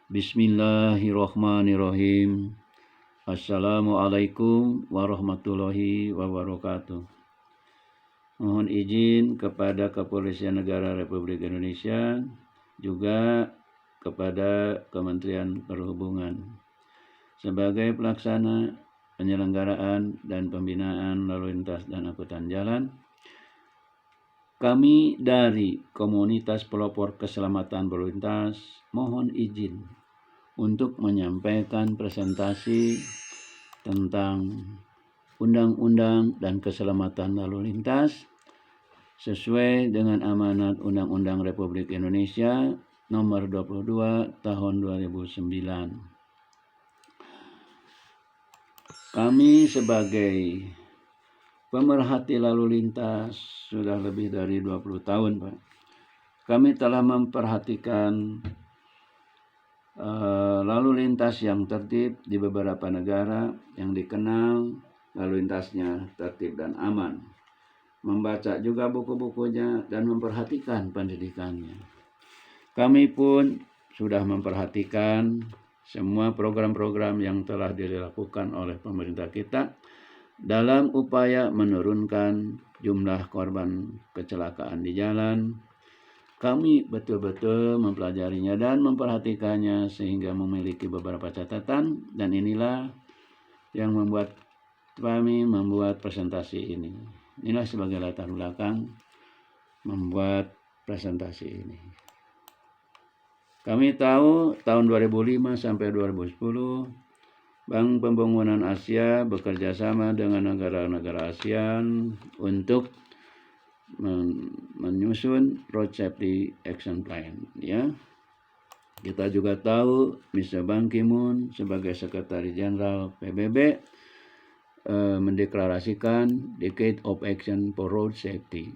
Bismillahirrahmanirrahim. Assalamualaikum warahmatullahi wabarakatuh. Mohon izin kepada Kepolisian Negara Republik Indonesia, juga kepada Kementerian Perhubungan sebagai pelaksana penyelenggaraan dan pembinaan lalu lintas dan angkutan jalan. Kami dari Komunitas Pelopor Keselamatan Berlalu Lintas mohon izin untuk menyampaikan presentasi tentang Undang-Undang dan Keselamatan Lalu Lintas sesuai dengan amanat Undang-Undang Republik Indonesia Nomor 22 Tahun 2009. Kami sebagai pemerhati lalu lintas sudah lebih dari 20 tahun, Pak. Kami telah memperhatikan lalu lintas yang tertib di beberapa negara yang dikenal lalu lintasnya tertib dan aman. Membaca juga buku-bukunya dan memperhatikan pendidikannya. Kami pun sudah memperhatikan semua program-program yang telah dilakukan oleh pemerintah kita dalam upaya menurunkan jumlah korban kecelakaan di jalan. Kami betul-betul mempelajarinya dan memperhatikannya sehingga memiliki beberapa catatan, dan inilah yang membuat kami membuat presentasi ini. Inilah sebagai latar belakang membuat presentasi ini. Kami tahu tahun 2005 sampai 2010 Bank Pembangunan Asia bekerja sama dengan negara-negara ASEAN untuk menyusun Road Safety Action Plan. Ya, kita juga tahu Mr. Ban Ki-moon sebagai Sekretaris Jenderal PBB mendeklarasikan Decade of Action for Road Safety.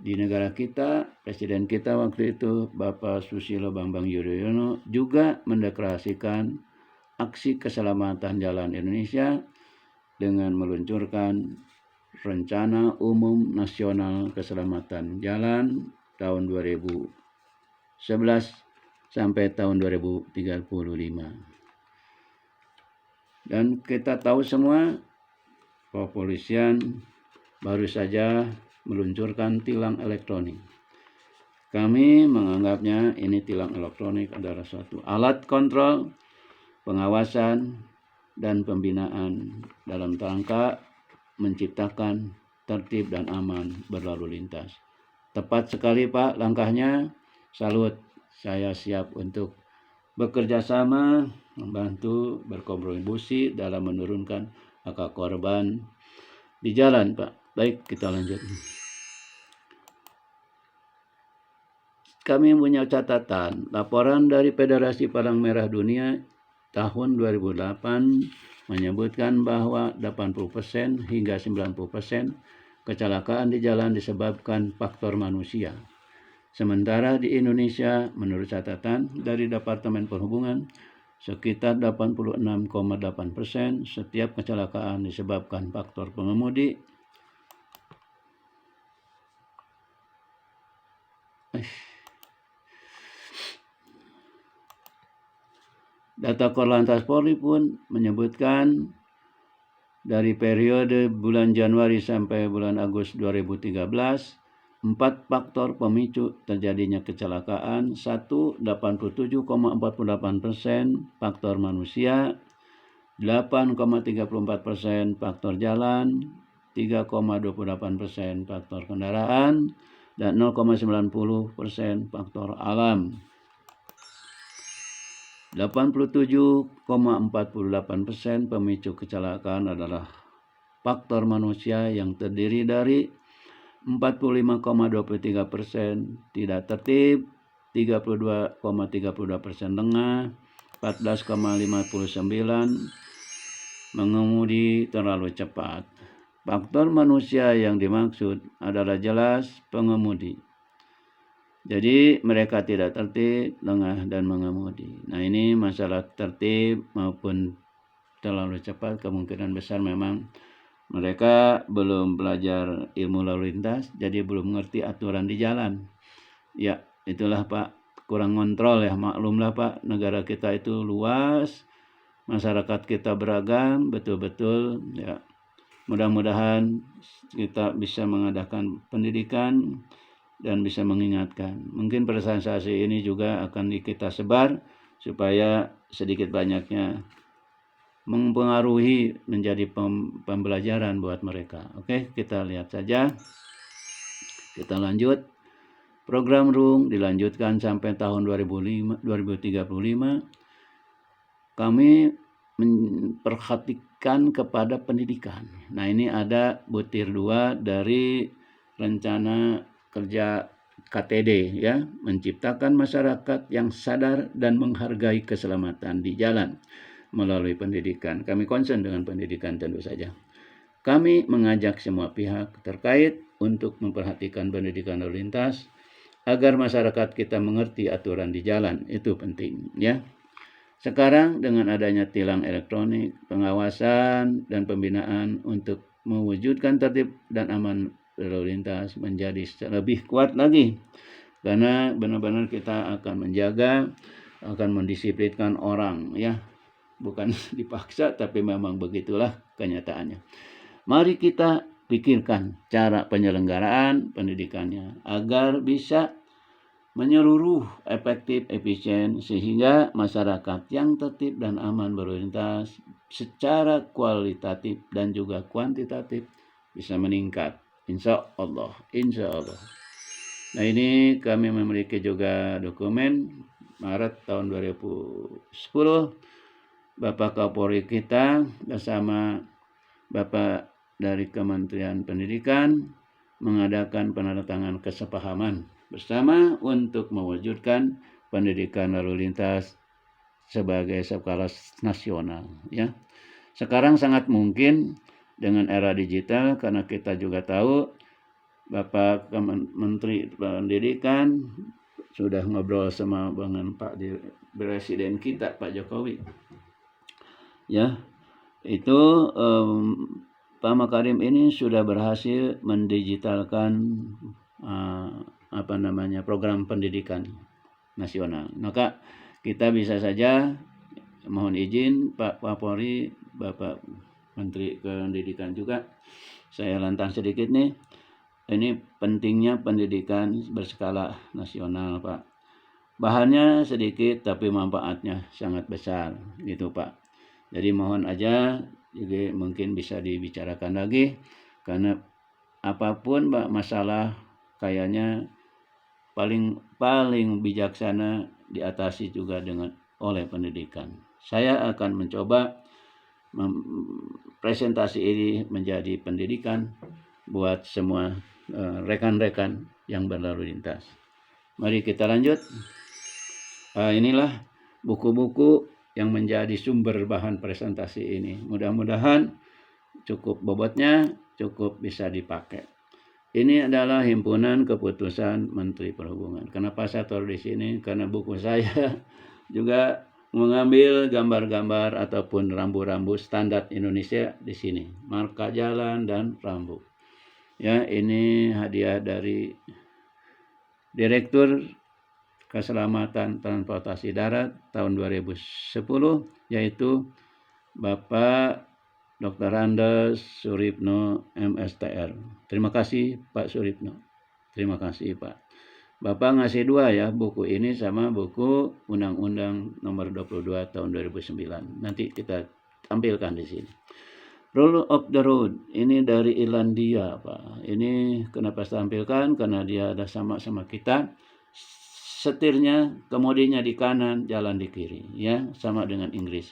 Di negara kita, Presiden kita waktu itu Bapak Susilo Bambang Yudhoyono juga mendeklarasikan Aksi Keselamatan Jalan Indonesia dengan meluncurkan Rencana Umum Nasional Keselamatan Jalan tahun 2011 sampai tahun 2035. Dan kita tahu semua, kepolisian baru saja meluncurkan tilang elektronik. Kami menganggapnya ini tilang elektronik adalah suatu alat kontrol, pengawasan, dan pembinaan dalam rangka menciptakan tertib dan aman berlalu lintas. Tepat sekali, Pak, langkahnya. Salut, saya siap untuk bekerja sama, membantu, berkontribusi dalam menurunkan angka korban di jalan, Pak. Baik, kita lanjut. Kami punya catatan laporan dari Federasi Palang Merah Dunia tahun 2008 menyebutkan bahwa 80% hingga 90% kecelakaan di jalan disebabkan faktor manusia. Sementara di Indonesia, menurut catatan dari Departemen Perhubungan, sekitar 86,8% setiap kecelakaan disebabkan faktor pengemudi. Data Korlantas Polri pun menyebutkan dari periode bulan Januari sampai bulan Agustus 2013, 4 faktor pemicu terjadinya kecelakaan. 1, 87,48% faktor manusia, 8,34% faktor jalan, 3,28% faktor kendaraan, dan 0,90% faktor alam. 87,48% pemicu kecelakaan adalah faktor manusia yang terdiri dari 45,23% tidak tertib, 32,32% lengah, 14,59% mengemudi terlalu cepat. Faktor manusia yang dimaksud adalah jelas pengemudi. Jadi mereka tidak tertib, lengah, dan mengemudi. Nah, ini masalah tertib maupun terlalu cepat, kemungkinan besar memang mereka belum belajar ilmu lalu lintas, jadi belum mengerti aturan di jalan. Ya, itulah, Pak. kurang kontrol ya. Maklumlah Pak, negara kita itu luas, masyarakat kita beragam, betul-betul ya. Mudah-mudahan kita bisa mengadakan pendidikan dan bisa mengingatkan. Mungkin presentasi ini juga akan kita sebar supaya sedikit banyaknya mempengaruhi menjadi pembelajaran buat mereka. Oke, kita lihat saja. Kita lanjut. Program RUNG dilanjutkan sampai tahun 2035. Kami memperhatikan kepada pendidikan. Nah, ini ada butir 2 dari rencana kerja KTD ya, menciptakan masyarakat yang sadar dan menghargai keselamatan di jalan melalui pendidikan. Kami concern dengan pendidikan tentu saja. Kami mengajak semua pihak terkait untuk memperhatikan pendidikan lalu lintas agar masyarakat kita mengerti aturan di jalan. Itu penting ya. Sekarang dengan adanya tilang elektronik, pengawasan dan pembinaan untuk mewujudkan tertib dan aman lalu lintas menjadi lebih kuat lagi. Karena benar-benar kita akan menjaga, akan mendisiplinkan orang ya. Bukan dipaksa, tapi memang begitulah kenyataannya. Mari kita pikirkan cara penyelenggaraan pendidikannya agar bisa menyeluruh, efektif, efisien, sehingga masyarakat yang tertib dan aman berlalu lintas secara kualitatif dan juga kuantitatif bisa meningkat. Insya Allah. Nah, ini kami memiliki juga dokumen Maret tahun 2010. Bapak Kapolri kita bersama Bapak dari Kementerian Pendidikan mengadakan penandatangan kesepahaman bersama untuk mewujudkan pendidikan lalu lintas sebagai skala nasional ya. Sekarang sangat mungkin dengan era digital, karena kita juga tahu Bapak Menteri Pendidikan sudah ngobrol sama dengan Pak Presiden kita Pak Jokowi ya. Itu Pak Makarim ini sudah berhasil mendigitalkan program pendidikan nasional. Maka kita bisa saja mohon izin Pak Kapolri, Bapak Menteri Pendidikan juga, saya lantang sedikit nih. Ini pentingnya pendidikan berskala nasional Pak. Bahannya sedikit tapi manfaatnya sangat besar gitu Pak. Jadi mohon aja, jadi mungkin bisa dibicarakan lagi, karena apapun Pak masalah kayaknya paling bijaksana diatasi juga oleh pendidikan. Saya akan mencoba presentasi ini menjadi pendidikan buat semua rekan-rekan yang berlalu lintas. Mari kita lanjut. Inilah buku-buku yang menjadi sumber bahan presentasi ini. Mudah-mudahan cukup bobotnya, cukup bisa dipakai. Ini adalah himpunan keputusan Menteri Perhubungan. Kenapa saya taruh di sini? Karena buku saya juga mengambil gambar-gambar ataupun rambu-rambu standar Indonesia di sini. Marka jalan dan rambu. Ya, ini hadiah dari Direktur Keselamatan Transportasi Darat tahun 2010, yaitu Bapak Dr. Andes Suripno MSTR. Terima kasih Pak Suripno. Terima kasih Pak. Bapak ngasih 2 ya, buku ini sama buku Undang-Undang Nomor 22 tahun 2009. Nanti kita tampilkan di sini. Rule of the Road ini dari Irlandia Pak. Ini kenapa saya tampilkan? Karena dia ada sama kita. Setirnya, kemudinya di kanan, jalan di kiri, ya, sama dengan Inggris.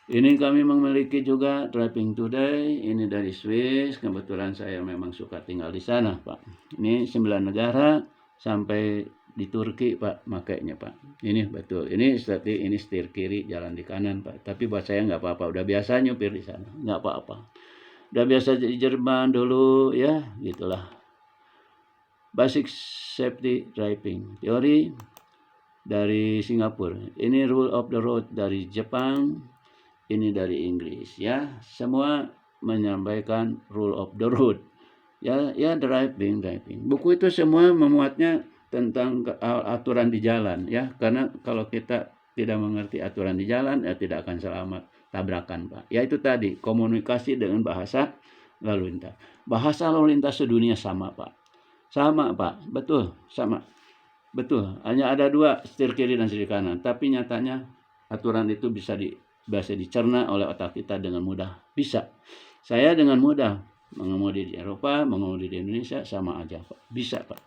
Ini kami memiliki juga Driving Today, ini dari Swiss. Kebetulan saya memang suka tinggal di sana, Pak. Ini 9 negara sampai di Turki, Pak, makainya, Pak. Ini betul. Ini setir kiri, jalan di kanan, Pak. Tapi buat saya nggak apa-apa. Udah biasa nyupir di sana, nggak apa-apa. Udah biasa di Jerman dulu, ya, gitulah. Basic Safety Driving Theory dari Singapura. Ini Rule of the Road dari Jepang. Ini dari Inggris, ya. Semua menyampaikan Rule of the Road. Ya, driving. Buku itu semua memuatnya tentang aturan di jalan ya, karena kalau kita tidak mengerti aturan di jalan ya tidak akan selamat tabrakan Pak. Ya itu tadi komunikasi dengan bahasa lalu lintas. Bahasa lalu lintas sedunia sama Pak. Sama Pak, betul sama. Betul, hanya ada dua, setir kiri dan setir kanan. Tapi nyatanya aturan itu bisa dicerna oleh otak kita dengan mudah. Bisa. Saya dengan mudah mengemudi di Eropa, mengemudi di Indonesia sama aja Pak. Bisa Pak.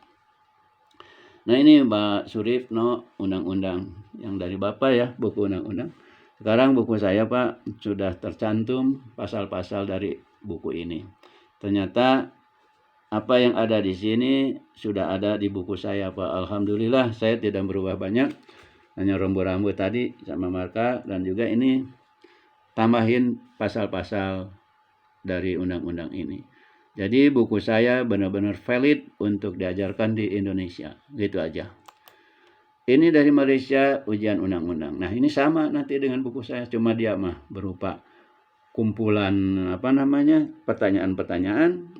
Nah ini Pak Suripno, undang-undang yang dari Bapak ya, buku undang-undang. Sekarang buku saya Pak sudah tercantum pasal-pasal dari buku ini. Ternyata apa yang ada di sini sudah ada di buku saya Pak. Alhamdulillah saya tidak berubah banyak. Hanya rambu-rambu tadi sama marka, dan juga ini tambahin pasal-pasal dari undang-undang ini. Jadi buku saya benar-benar valid untuk diajarkan di Indonesia. Gitu aja. Ini dari Malaysia ujian undang-undang. Nah ini sama nanti dengan buku saya. Cuma dia mah berupa kumpulan pertanyaan-pertanyaan,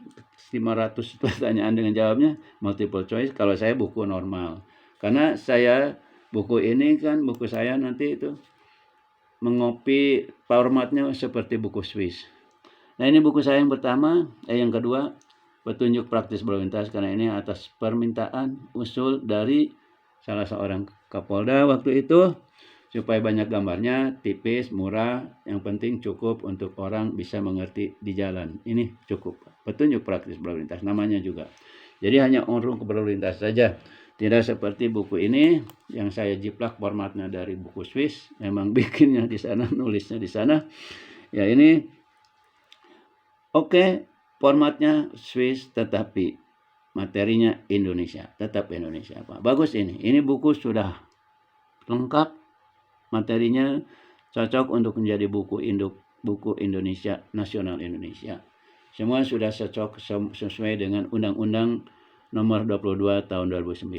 500 pertanyaan dengan jawabnya, multiple choice. Kalau saya buku normal, karena saya buku ini kan buku saya nanti itu mengopi formatnya seperti buku Swiss. Nah ini buku saya yang pertama, yang kedua, petunjuk praktis berlalu lintas, karena ini atas permintaan usul dari salah seorang Kapolda waktu itu, supaya banyak gambarnya, tipis, murah, yang penting cukup untuk orang bisa mengerti di jalan. Ini cukup. Petunjuk praktis berlalu lintas namanya juga. Jadi hanya urung berlalu lintas saja. Tidak seperti buku ini yang saya jiplak formatnya dari buku Swiss, memang bikinnya di sana, nulisnya di sana. Ya ini oke, formatnya Swiss tetapi materinya Indonesia, tetap Indonesia Pak. Bagus ini. Ini buku sudah lengkap, materinya cocok untuk menjadi buku induk, buku Indonesia, nasional Indonesia. Semua sudah cocok sesuai dengan Undang-Undang Nomor 22 Tahun 2009.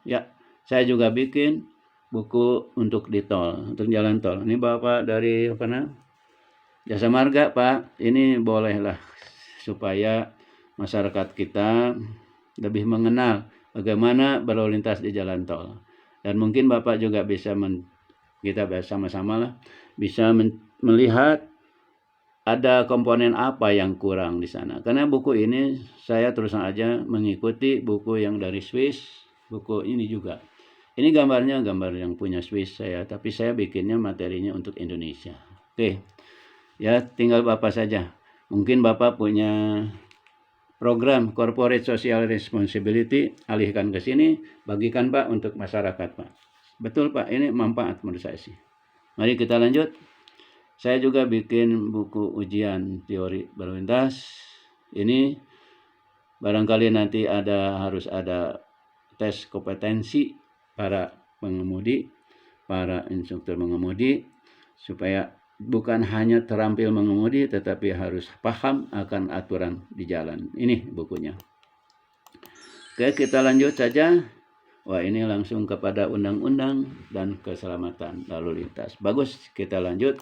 Ya, saya juga bikin buku untuk di tol, untuk jalan tol. Ini Bapak dari Jasa Marga Pak. Ini bolehlah supaya masyarakat kita lebih mengenal bagaimana berlalu lintas di jalan tol. Dan mungkin Bapak juga bisa kita bersama-sama lah bisa melihat ada komponen apa yang kurang di sana. Karena buku ini saya terus aja mengikuti buku yang dari Swiss, buku ini juga. Ini gambarnya gambar yang punya Swiss saya, tapi saya bikinnya materinya untuk Indonesia. Oke. Ya, tinggal Bapak saja. Mungkin Bapak punya program Corporate Social Responsibility, alihkan ke sini, bagikan Pak untuk masyarakat Pak. Betul Pak, ini manfaat menurut saya sih. Mari kita lanjut. Saya juga bikin buku ujian teori berlalu lintas. Ini barangkali nanti harus ada tes kompetensi para pengemudi, para instruktur mengemudi, supaya bukan hanya terampil mengemudi tetapi harus paham akan aturan di jalan. Ini bukunya. Oke, kita lanjut saja. Wah, ini langsung kepada undang-undang dan keselamatan lalu lintas. Bagus, kita lanjut.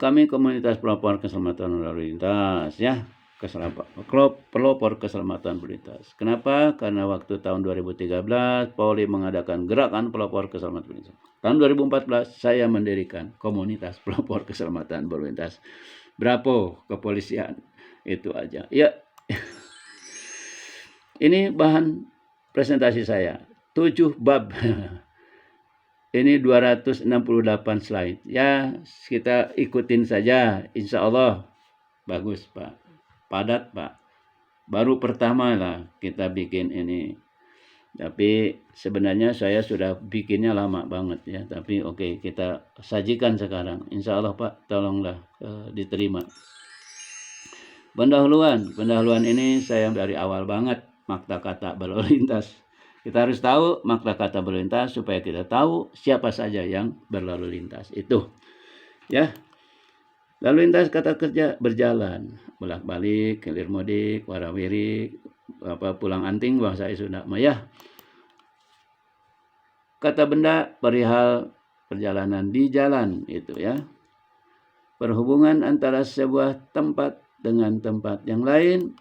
Kami komunitas pelopor keselamatan lalu lintas ya. Pelopor keselamatan berlalu lintas. Kenapa? Karena waktu tahun 2013 Polri mengadakan gerakan pelopor keselamatan berlalu lintas. Tahun 2014 saya mendirikan komunitas pelopor keselamatan berlalu lintas. Bravo kepolisian, itu aja. Ya. Ini bahan presentasi saya. 7 bab. Ini 268 slide. Ya, kita ikutin saja. Insya Allah bagus Pak. Padat Pak. Baru pertama lah kita bikin ini. Tapi sebenarnya saya sudah bikinnya lama banget ya. Tapi oke, kita sajikan sekarang. Insya Allah Pak, tolonglah diterima. Pendahuluan ini saya dari awal banget makna kata berlalu lintas. Kita harus tahu makna kata berlalu lintas supaya kita tahu siapa saja yang berlalu lintas. Itu ya. Lalu lintas kata kerja berjalan, bolak-balik, hilir mudik, warawiri, pulang anting bahasa Sunda Maya. Kata benda perihal perjalanan di jalan itu ya. perhubungan antara sebuah tempat dengan tempat yang lain.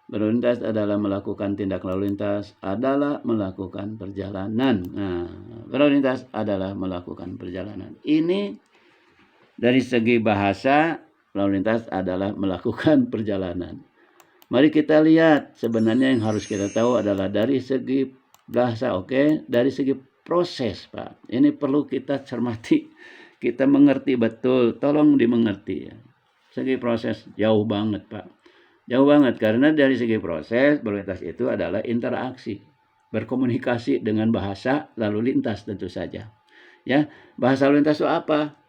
Berlalu lintas adalah melakukan tindak lalu lintas, adalah melakukan perjalanan. Nah, berlalu lintas adalah melakukan perjalanan. Ini dari segi bahasa, lalu lintas adalah melakukan perjalanan. Mari kita lihat, sebenarnya yang harus kita tahu adalah dari segi bahasa, oke? Dari segi proses, Pak. Ini perlu kita cermati, kita mengerti betul, tolong dimengerti ya. Segi proses jauh banget, Pak. Jauh banget, karena dari segi proses, berlalu lintas itu adalah interaksi, berkomunikasi dengan bahasa lalu lintas tentu saja. Ya, bahasa lalu lintas itu apa?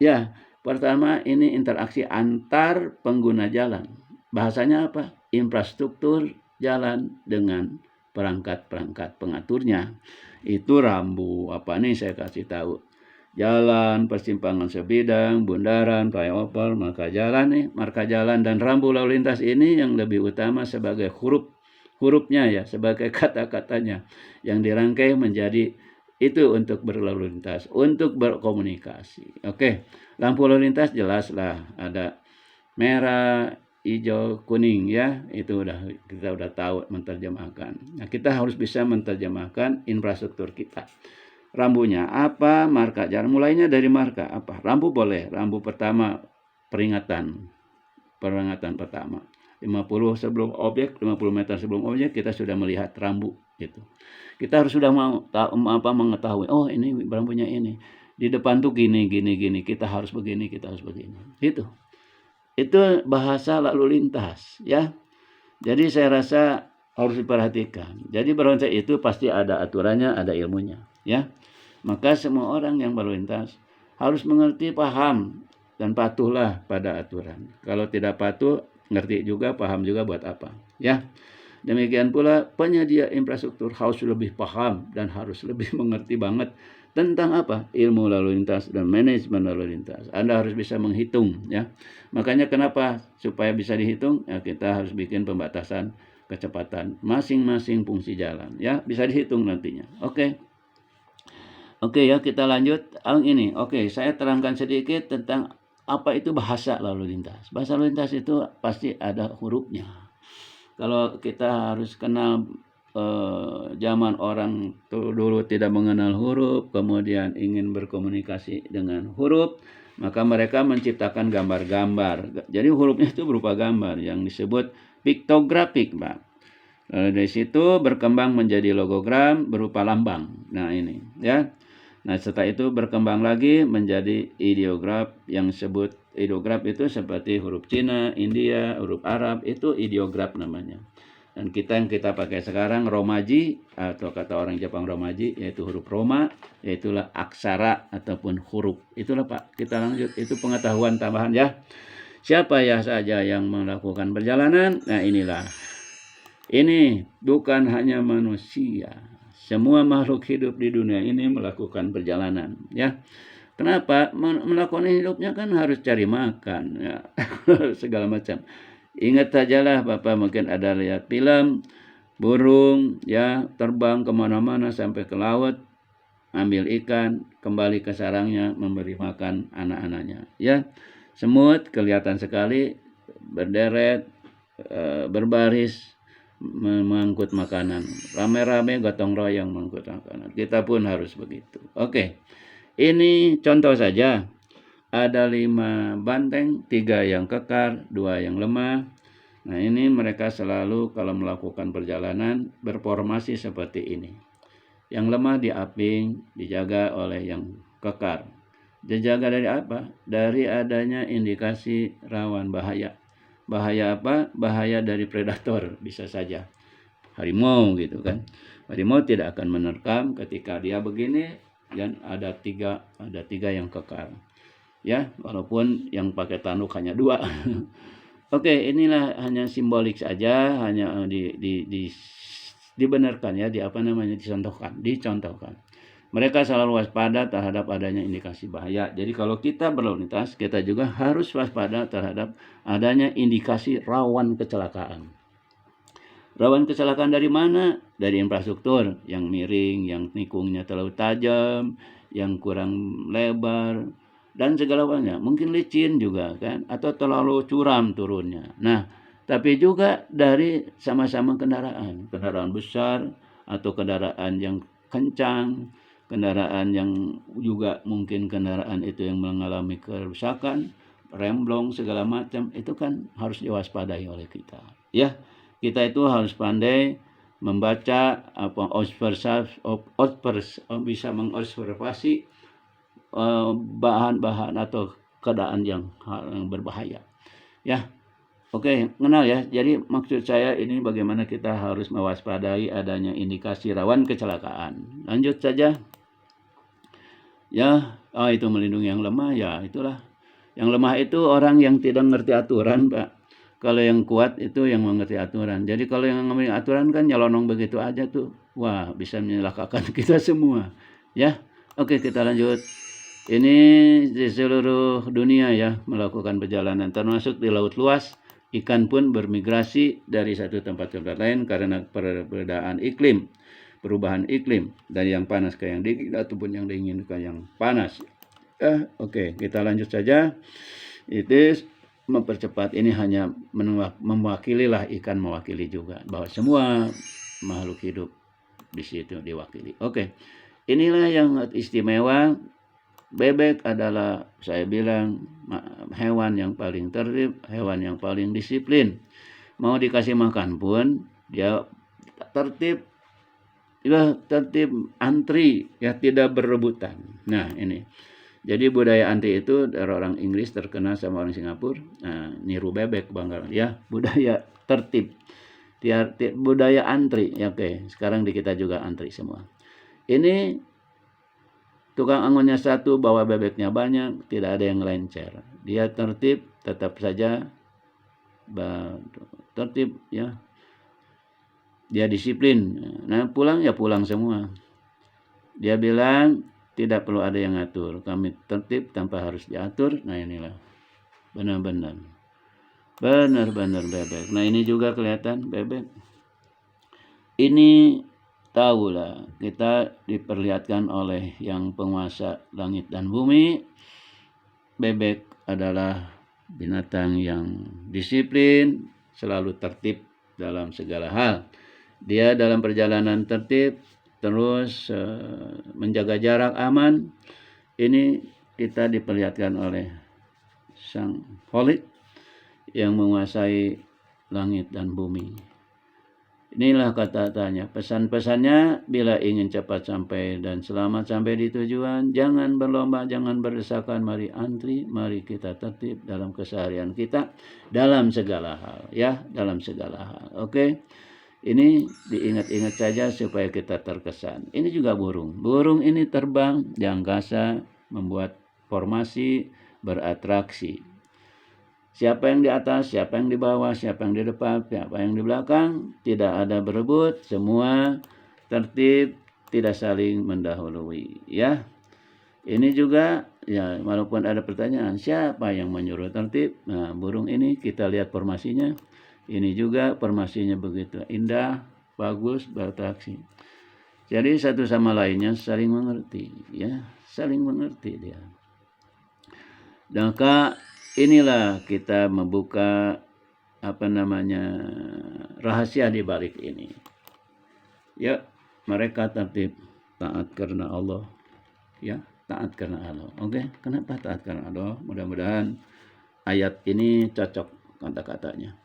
Ya, pertama ini interaksi antar pengguna jalan. Bahasanya apa? Infrastruktur jalan dengan perangkat-perangkat pengaturnya. Itu rambu, apa nih saya kasih tahu. Jalan, persimpangan sebidang, bundaran, flyover, marka jalan dan rambu lalu lintas ini yang lebih utama sebagai hurufnya ya, sebagai kata-katanya yang dirangkai menjadi itu untuk berlalu lintas, untuk berkomunikasi. Oke, lampu lalu lintas jelaslah ada merah, hijau, kuning ya, itu kita udah tahu menerjemahkan. Nah, kita harus bisa menerjemahkan infrastruktur kita. Rambunya apa? Marka jalan. Mulainya dari marka apa? Rambu boleh. Rambu pertama peringatan pertama. 50 sebelum objek, 50 meter sebelum objek kita sudah melihat rambu gitu. Kita harus sudah mengetahui. Oh, ini rambunya ini. Di depan tuh gini. Kita harus begini. Gitu. Itu bahasa lalu lintas ya. Jadi saya rasa harus diperhatikan. Jadi berlalu lintas itu pasti ada aturannya, ada ilmunya ya. Maka semua orang yang berlalu lintas harus mengerti, paham, dan patuhlah pada aturan. Kalau tidak patuh, ngerti juga, paham juga buat apa. Ya, demikian pula penyedia infrastruktur harus lebih paham dan harus lebih mengerti banget tentang apa? Ilmu lalu lintas dan manajemen lalu lintas. Anda harus bisa menghitung. Ya, makanya kenapa supaya bisa dihitung? Ya, kita harus bikin pembatasan kecepatan masing-masing fungsi jalan. Ya, bisa dihitung nantinya. Oke ya, kita lanjut ini. Oke, saya terangkan sedikit tentang apa itu bahasa lalu lintas. Bahasa lalu lintas itu pasti ada hurufnya. Kalau kita harus kenal zaman orang dulu tidak mengenal huruf, kemudian ingin berkomunikasi dengan huruf, maka mereka menciptakan gambar-gambar. Jadi hurufnya itu berupa gambar yang disebut piktografik, Pak. Dari situ berkembang menjadi logogram berupa lambang. Nah ini ya. Nah setelah itu berkembang lagi menjadi ideograf yang disebut ideograf itu seperti huruf Cina, India, huruf Arab itu ideograf namanya. Dan yang kita pakai sekarang romaji atau kata orang Jepang romaji yaitu huruf Roma, yaitulah aksara ataupun huruf. Itulah Pak. Kita lanjut, itu pengetahuan tambahan ya. Siapa ya saja yang melakukan perjalanan? Nah inilah. Ini bukan hanya manusia. Semua makhluk hidup di dunia ini melakukan perjalanan, ya. Kenapa? Melakukan hidupnya kan harus cari makan, ya. Segala macam. Ingat sajalah Bapak mungkin ada lihat film burung, ya, terbang kemana-mana sampai ke laut, ambil ikan, kembali ke sarangnya, memberi makan anak-anaknya, ya. Semut kelihatan sekali berderet, berbaris, mengangkut makanan, rame-rame gotong royong mengangkut makanan. Kita pun harus begitu. Oke, ini contoh saja. Ada 5 banteng, 3 yang kekar, 2 yang lemah. Nah ini mereka selalu kalau melakukan perjalanan berformasi seperti ini. Yang lemah diaping, dijaga oleh yang kekar. Dijaga dari apa? Dari adanya indikasi rawan bahaya. Bahaya apa? Bahaya dari predator bisa saja. Harimau gitu kan. Harimau tidak akan menerkam ketika dia begini dan ada tiga yang kekar. Ya, walaupun yang pakai tanduk hanya 2. Oke, inilah hanya simbolik saja, hanya dibenarkan ya, dicontohkan. Mereka selalu waspada terhadap adanya indikasi bahaya. Jadi kalau kita berlalu lintas, kita juga harus waspada terhadap adanya indikasi rawan kecelakaan. Rawan kecelakaan dari mana? Dari infrastruktur yang miring, yang tikungnya terlalu tajam, yang kurang lebar, dan segalanya. Mungkin licin juga kan, atau terlalu curam turunnya. Nah, tapi juga dari sama-sama kendaraan besar atau kendaraan yang kencang, kendaraan yang juga mungkin kendaraan itu yang mengalami kerusakan, remblong segala macam, itu kan harus diwaspadai oleh kita. Ya, kita itu harus pandai membaca bisa mengobservasi bahan-bahan atau keadaan yang berbahaya. Ya, oke, kenal ya. Jadi maksud saya ini bagaimana kita harus mewaspadai adanya indikasi rawan kecelakaan. Lanjut saja. Ya, itu melindungi yang lemah, ya itulah. Yang lemah itu orang yang tidak mengerti aturan, Pak. Kalau yang kuat itu yang mengerti aturan. Jadi kalau yang mengerti aturan kan nyelonong begitu aja tuh. Wah, bisa menyelakakan kita semua. Ya, oke, kita lanjut. Ini di seluruh dunia ya melakukan perjalanan, termasuk di laut luas. Ikan pun bermigrasi dari satu tempat ke tempat lain karena perbedaan iklim, perubahan iklim dari yang panas ke yang dingin ataupun yang dingin ke yang panas. Oke, kita lanjut saja. Itu mempercepat, ini hanya mewakili lah, ikan mewakili juga bahwa semua makhluk hidup di situ diwakili. Oke, inilah yang istimewa. Bebek adalah, saya bilang, hewan yang paling tertib, hewan yang paling disiplin. Mau dikasih makan pun dia tertib, antri, ya, tidak berebutan. Nah, ini. Jadi budaya antri itu dari orang Inggris terkenal sama orang Singapura. Nah, niru bebek bangga ya, budaya tertib. Budaya antri. Ya, oke. Sekarang di kita juga antri semua. Ini tukang angonnya satu, bawa bebeknya banyak, tidak ada yang lencer. Dia tertib, tetap saja tertib ya. Dia disiplin. Nah, pulang ya pulang semua. Dia bilang tidak perlu ada yang ngatur. Kami tertib tanpa harus diatur. Nah, inilah benar-benar bebek. Nah, ini juga kelihatan bebek. Ini tahulah, kita diperlihatkan oleh yang penguasa langit dan bumi. Bebek adalah binatang yang disiplin, selalu tertib dalam segala hal. Dia dalam perjalanan tertib, terus menjaga jarak aman. Ini kita diperlihatkan oleh Sang Khalid yang menguasai langit dan bumi. Inilah kata-katanya, pesan-pesannya, bila ingin cepat sampai dan selamat sampai di tujuan, jangan berlomba, jangan berdesakan, mari antri, mari kita tertib dalam keseharian kita, dalam segala hal, ya, dalam segala hal. Oke, ini diingat-ingat saja supaya kita terkesan. Ini juga burung. Burung ini terbang di angkasa, membuat formasi, beratraksi. Siapa yang di atas, siapa yang di bawah, siapa yang di depan, siapa yang di belakang, tidak ada berebut, semua tertib, tidak saling mendahului, ya. Ini juga, ya, walaupun ada pertanyaan, siapa yang menyuruh tertib? Nah, burung ini kita lihat formasinya. Ini juga formasinya begitu indah, bagus, beratraksi. Jadi satu sama lainnya saling mengerti, ya, saling mengerti dia. Maka inilah kita membuka rahasia di balik ini. Ya, mereka tertib, taat karena Allah. Ya, taat karena Allah. Oke, kenapa taat karena Allah? Mudah-mudahan ayat ini cocok kata-katanya.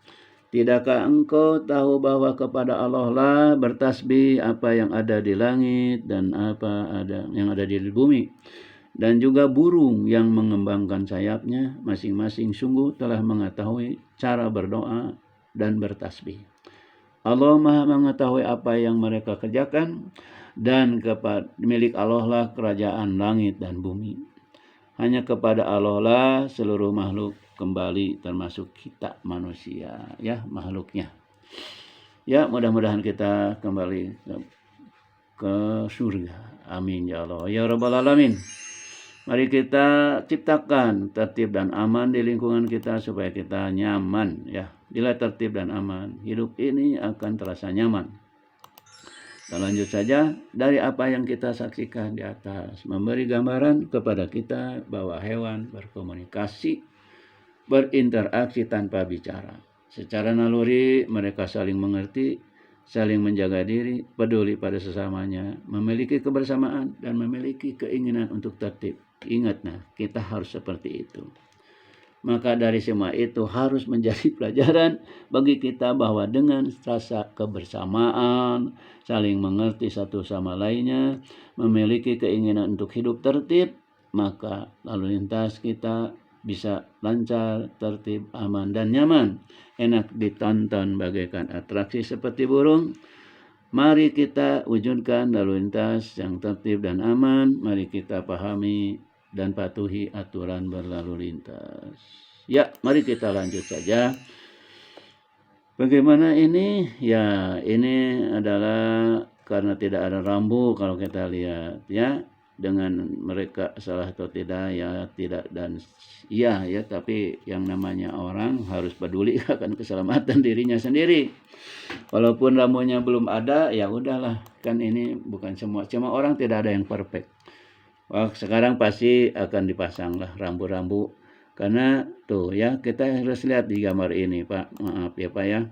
Tidakkah engkau tahu bahwa kepada Allah lah bertasbih apa yang ada di langit dan apa yang ada di bumi, dan juga burung yang mengembangkan sayapnya, masing-masing sungguh telah mengetahui cara berdoa dan bertasbih. Allah Maha mengetahui apa yang mereka kerjakan, dan milik Allah lah kerajaan langit dan bumi. Hanya kepada Allah lah seluruh makhluk kembali, termasuk kita manusia, ya, makhluknya. Ya, mudah-mudahan kita kembali ke surga. Amin ya Allah ya Rabbal Alamin. Mari kita ciptakan tertib dan aman di lingkungan kita supaya kita nyaman, ya. Bila tertib dan aman, hidup ini akan terasa nyaman. Kita lanjut saja dari apa yang kita saksikan di atas, memberi gambaran kepada kita bahwa hewan berkomunikasi, berinteraksi tanpa bicara. Secara naluri mereka saling mengerti, saling menjaga diri, peduli pada sesamanya, memiliki kebersamaan dan memiliki keinginan untuk tertib. Ingat, kita harus seperti itu. Maka dari semua itu harus menjadi pelajaran bagi kita bahwa dengan rasa kebersamaan, saling mengerti satu sama lainnya, memiliki keinginan untuk hidup tertib, maka lalu lintas kita bisa lancar, tertib, aman, dan nyaman. Enak ditonton bagaikan atraksi seperti burung. Mari kita wujudkan lalu lintas yang tertib dan aman. Mari kita pahami dan patuhi aturan berlalu lintas. Ya, mari kita lanjut saja. Bagaimana ini? Ya, ini adalah karena tidak ada rambu kalau kita lihat ya. Dengan mereka salah atau tidak ya tidak dan iya ya, tapi yang namanya orang harus peduli akan keselamatan dirinya sendiri. Walaupun rambunya belum ada, ya udahlah, kan ini bukan semua orang tidak ada yang perfect. Wah, sekarang pasti akan dipasang lah rambu-rambu. Karena tuh ya, kita harus lihat di gambar ini, Pak. Maaf ya, Pak ya.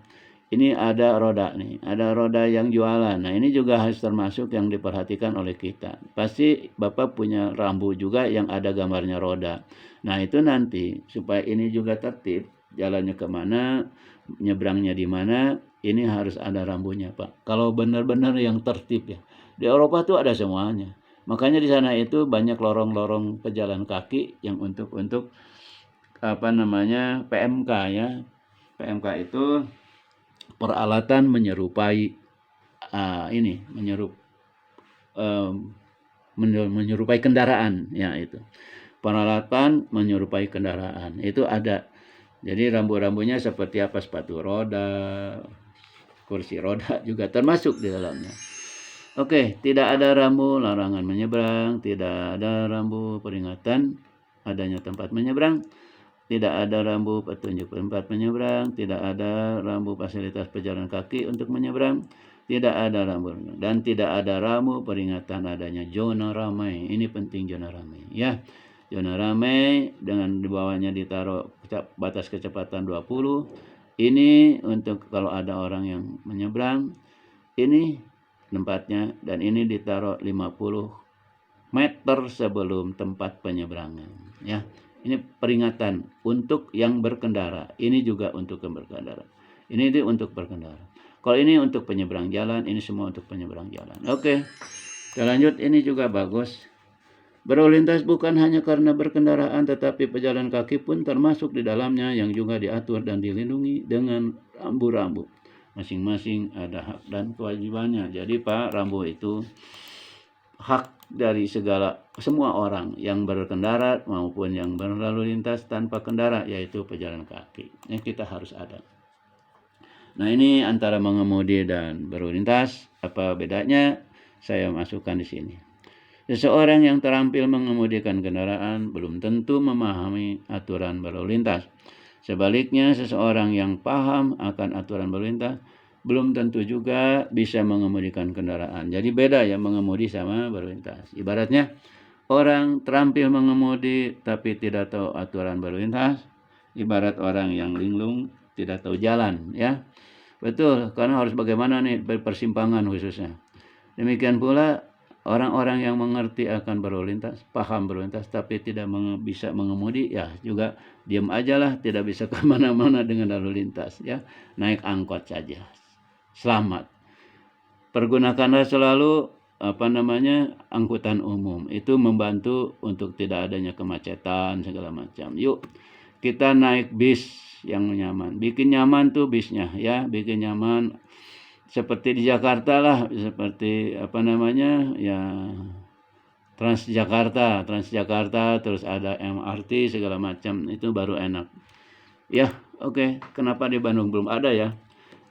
Ini ada roda nih, ada roda yang jualan. Nah, ini juga harus termasuk yang diperhatikan oleh kita. Pasti Bapak punya rambu juga yang ada gambarnya roda. Nah, itu nanti supaya ini juga tertib, jalannya kemana, nyebrangnya di mana, ini harus ada rambunya, Pak. Kalau benar-benar yang tertib ya. Di Eropa tuh ada semuanya. Makanya di sana itu banyak lorong-lorong pejalan kaki yang untuk PMK ya. PMK itu peralatan menyerupai menyerupai kendaraan ya, itu peralatan menyerupai kendaraan itu ada. Jadi rambu-rambunya seperti apa, sepatu roda, kursi roda juga termasuk di dalamnya. Oke, tidak ada rambu larangan menyeberang, tidak ada rambu peringatan adanya tempat menyeberang, tidak ada rambu petunjuk tempat menyeberang, tidak ada rambu fasilitas pejalan kaki untuk menyeberang, tidak ada rambu, dan tidak ada rambu peringatan adanya zona ramai. Ini penting, zona ramai ya. Zona ramai dengan di bawahnya ditaruh batas kecepatan 20. Ini untuk kalau ada orang yang menyeberang, ini tempatnya, dan ini ditaruh 50 meter sebelum tempat penyeberangan ya. Ini peringatan untuk yang berkendara, ini juga untuk yang berkendara, ini untuk berkendara. Kalau ini untuk penyeberang jalan, ini semua untuk penyeberang jalan. Oke, kita lanjut. Ini juga bagus. Berlalu lintas bukan hanya karena berkendaraan, tetapi pejalan kaki pun termasuk di dalamnya, yang juga diatur dan dilindungi dengan rambu-rambu. Masing-masing ada hak dan kewajibannya. Jadi Pak, rambu itu hak dari semua orang yang berkendara maupun yang berlalu lintas tanpa kendara, yaitu pejalan kaki. Yang kita harus ada. Nah, ini antara mengemudi dan berlalu lintas, apa bedanya? Saya masukkan di sini. Seseorang yang terampil mengemudikan kendaraan belum tentu memahami aturan berlalu lintas. Sebaliknya, seseorang yang paham akan aturan berlalu lintas belum tentu juga bisa mengemudikan kendaraan. Jadi beda ya mengemudi sama berlalu lintas. Ibaratnya orang terampil mengemudi tapi tidak tahu aturan berlalu lintas, ibarat orang yang linglung tidak tahu jalan ya. Betul, karena harus bagaimana nih persimpangan khususnya. Demikian pula orang-orang yang mengerti akan berlalu lintas, paham berlalu lintas, tapi tidak bisa mengemudi, ya juga diam aja lah, tidak bisa kemana-mana dengan lalu lintas ya. Naik angkot saja, selamat. Pergunakanlah selalu angkutan umum, itu membantu untuk tidak adanya kemacetan segala macam. Yuk kita naik bis yang nyaman, bikin nyaman tuh bisnya ya, bikin nyaman seperti di Jakarta lah, seperti ya Transjakarta, terus ada MRT segala macam, itu baru enak ya. Oke, kenapa di Bandung belum ada ya?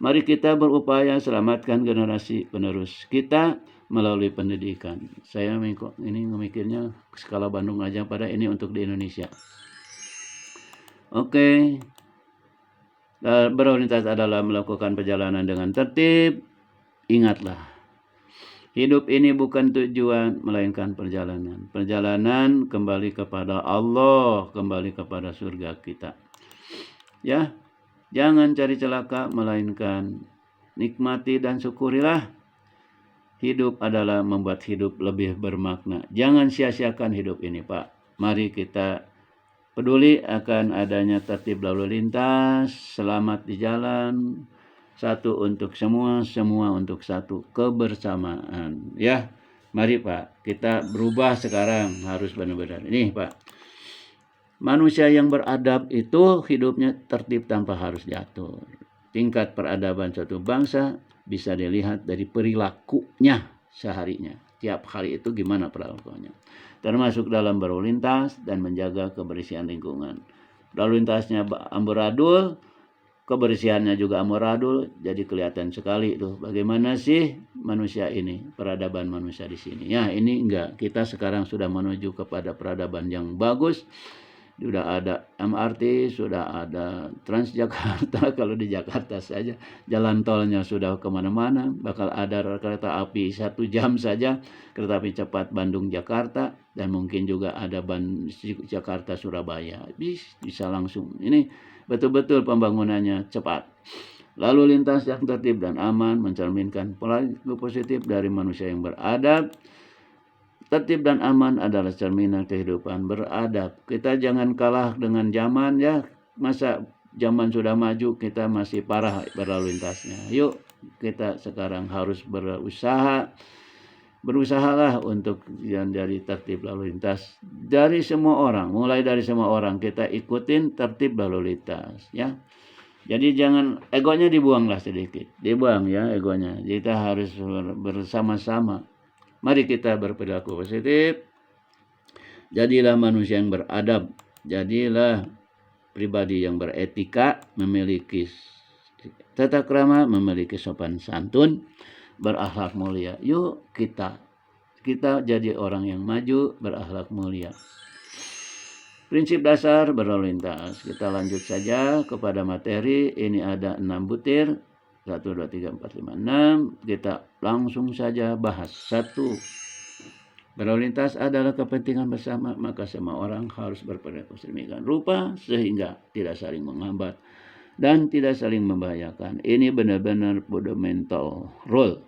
Mari kita berupaya selamatkan generasi penerus kita melalui pendidikan. Saya ini memikirnya skala Bandung aja, pada ini untuk di Indonesia. Oke. Berlalu lintas adalah melakukan perjalanan dengan tertib. Ingatlah, Hidup ini bukan tujuan, melainkan perjalanan. Perjalanan kembali kepada Allah, kembali kepada surga kita. Ya, jangan cari celaka, melainkan nikmati dan syukurilah. Hidup adalah membuat hidup lebih bermakna. Jangan sia-siakan hidup ini, Pak. Mari kita peduli akan adanya tertib lalu lintas, selamat di jalan, satu untuk semua, semua untuk satu, kebersamaan. Ya, mari Pak, kita berubah sekarang, harus benar-benar. Ini Pak, manusia yang beradab itu hidupnya tertib tanpa harus diatur. Tingkat peradaban suatu bangsa bisa dilihat dari perilakunya seharinya. Tiap hari itu gimana perilakunya. Termasuk dalam berlalu lintas dan menjaga kebersihan lingkungan. Lalu lintasnya amburadul, kebersihannya juga amburadul, jadi kelihatan sekali tuh bagaimana sih manusia ini, peradaban manusia di sini. Ya, ini enggak. Kita sekarang sudah menuju kepada peradaban yang bagus. Sudah ada MRT, sudah ada Transjakarta. Kalau di Jakarta saja jalan tolnya sudah kemana-mana. Bakal ada kereta api 1 jam saja, kereta api cepat Bandung-Jakarta, dan mungkin juga ada Jakarta-Surabaya. Bisa langsung. Ini betul-betul pembangunannya cepat. Lalu lintas yang tertib dan aman mencerminkan perilaku positif dari manusia yang beradab. Tertib dan aman adalah cerminan kehidupan beradab. Kita jangan kalah dengan zaman ya. Masa zaman sudah maju kita masih parah berlalu lintasnya. Yuk kita sekarang harus berusahalah untuk jadi tertib lalu lintas dari semua orang. Mulai dari semua orang kita ikutin tertib lalu lintas ya. Jadi jangan egonya dibuanglah sedikit. Dibuang ya egonya. Kita harus bersama-sama. Mari kita berperilaku positif. Jadilah manusia yang beradab. Jadilah pribadi yang beretika, memiliki tata krama, memiliki sopan santun, berakhlak mulia. Yuk kita jadi orang yang maju, berakhlak mulia. Prinsip dasar berlalu lintas. Kita lanjut saja kepada materi. Ini ada 6 butir. 1, 2, 3, 4, 5, 6. Kita langsung saja bahas. 1. Berlalu lintas adalah kepentingan bersama, maka semua orang harus berperilaku sedemikian rupa sehingga tidak saling menghambat dan tidak saling membahayakan. Ini benar-benar fundamental rule.